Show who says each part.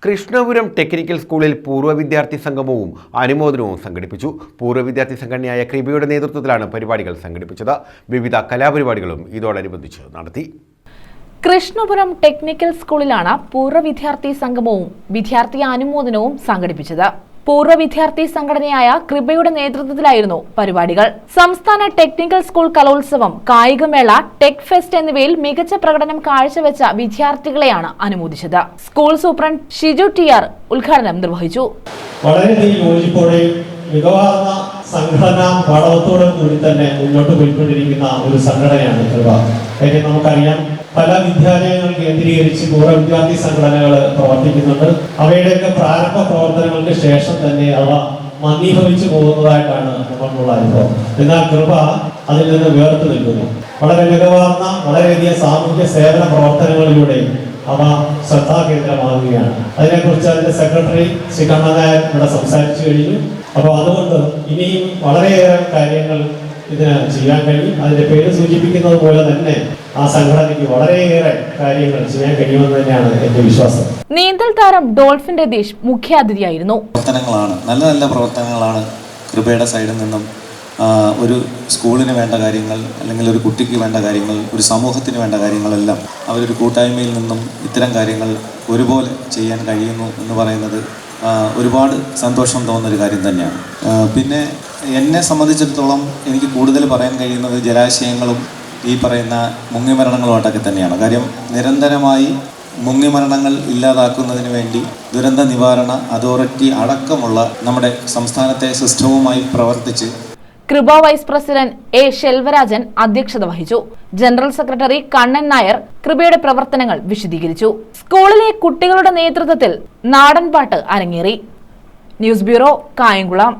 Speaker 1: Krishnapuram technical സ്കൂളിൽ പൂർവ്വ വിദ്യാർത്ഥി സംഗമവും അനുമോദനവും സംഘടിപ്പിച്ചു. പൂർവ്വ വിദ്യാർത്ഥി സംഘടനയായ കൃപയുടെ നേതൃത്വത്തിലാണ് പരിപാടികൾ സംഘടിപ്പിച്ചത്. വിവിധ കലാപരിപാടികളും ഇതോടനുബന്ധിച്ച് നടത്തി.
Speaker 2: കൃഷ്ണപുരം ടെക്നിക്കൽ സ്കൂളിലാണ് പൂർവ്വ വിദ്യാർത്ഥി സംഗമവും വിദ്യാർത്ഥി അനുമോദനവും സംഘടിപ്പിച്ചത്. പൂർവ്വ വിദ്യാർത്ഥി സംഘടനയായ കൃപയുടെ നേതൃത്വത്തിലായിരുന്നു പരിപാടികൾ. സംസ്ഥാന ടെക്നിക്കൽ സ്കൂൾ കലോത്സവം, കായികമേള, ടെക് ഫെസ്റ്റ് എന്നിവയിൽ മികച്ച പ്രകടനം കാഴ്ചവെച്ച വിദ്യാർത്ഥികളെയാണ് അനുമോദിച്ചത്. School superintendent Shiju T R. ഉദ്ഘാടനം നിർവഹിച്ചു.
Speaker 3: വളരെയധികം യോജിപ്പോടെയും മികവാർന്ന സംഘടനാ പാഠവത്തോടും കൂടി തന്നെ മുന്നോട്ട് പോയിക്കൊണ്ടിരിക്കുന്ന ഒരു സംഘടനയാണ് കൃപ. കാര്യം നമുക്കറിയാം, പല വിദ്യാലയങ്ങൾ കേന്ദ്രീകരിച്ച് പൂർവ്വ വിദ്യാർത്ഥി സംഘടനകൾ പ്രവർത്തിക്കുന്നുണ്ട്. അവയുടെയൊക്കെ പ്രാരംഭ പ്രവർത്തനങ്ങൾക്ക് ശേഷം തന്നെ അവ മന്ദീഭവിച്ചു പോകുന്നതായിട്ടാണ് നമുക്കുള്ള അനുഭവം. എന്നാൽ കൃപ അതിൽ നിന്ന് വേർത്തു നിൽക്കുന്നു. വളരെ മികവാർന്ന വളരെയധികം സാമൂഹ്യ സേവന പ്രവർത്തനങ്ങളിലൂടെ അവ ശ്രദ്ധാകേന്ദ്രമാകുകയാണ്. അതിനെക്കുറിച്ച് അതിന്റെ സെക്രട്ടറി ശ്രീ കണ്ണൻ നായർ ഇവിടെ സംസാരിച്ചു കഴിഞ്ഞു. അപ്പോൾ അതുകൊണ്ട് ഇനിയും വളരെയേറെ കാര്യങ്ങൾ ഇതിന് ചെയ്യാൻ കഴിയും. അതിന്റെ പേര് സൂചിപ്പിക്കുന്നത് പോലെ തന്നെ ആ സംഘടനയ്ക്ക് വളരെയേറെ കാര്യങ്ങൾ ചെയ്യാൻ കഴിയുമെന്ന് തന്നെയാണ് എന്റെ വിശ്വാസം.
Speaker 2: നീന്തൽ താരം ഡോൾഫിൻ രതീഷ് മുഖ്യാതിഥിയായിരുന്നു.
Speaker 4: പ്രവർത്തനങ്ങളാണ്, നല്ല നല്ല പ്രവർത്തനങ്ങളാണ് കൃപയുടെ സൈഡിൽ നിന്നും ഒരു സ്കൂളിന് വേണ്ട കാര്യങ്ങൾ, അല്ലെങ്കിൽ ഒരു കുട്ടിക്ക് വേണ്ട കാര്യങ്ങൾ, ഒരു സമൂഹത്തിന് വേണ്ട കാര്യങ്ങളെല്ലാം അവരൊരു കൂട്ടായ്മയിൽ നിന്നും ഇത്തരം കാര്യങ്ങൾ ഒരുപോലെ ചെയ്യാൻ കഴിയുന്നു എന്ന് പറയുന്നത് ഒരുപാട് സന്തോഷം തോന്നുന്നൊരു കാര്യം തന്നെയാണ്. പിന്നെ എന്നെ സംബന്ധിച്ചിടത്തോളം എനിക്ക് കൂടുതൽ പറയാൻ കഴിയുന്നത് ജലാശയങ്ങളും ഈ പറയുന്ന മുങ്ങിമരണങ്ങളുമായിട്ടൊക്കെ തന്നെയാണ്. കാര്യം നിരന്തരമായി മുങ്ങിമരണങ്ങൾ ഇല്ലാതാക്കുന്നതിന് വേണ്ടി ദുരന്ത നിവാരണ അതോറിറ്റി അടക്കമുള്ള നമ്മുടെ സംസ്ഥാനത്തെ സിസ്റ്റവുമായി പ്രവർത്തിച്ച്
Speaker 2: കൃപ വൈസ് പ്രസിഡന്റ് എ ശെൽവരാജൻ അധ്യക്ഷത വഹിച്ചു. ജനറൽ സെക്രട്ടറി കണ്ണൻ നായർ കൃപയുടെ പ്രവർത്തനങ്ങൾ വിശദീകരിച്ചു. സ്കൂളിലെ കുട്ടികളുടെ നേതൃത്വത്തിൽ നാടൻപാട്ട് അരങ്ങേറി. News bureau, Kayamkulam.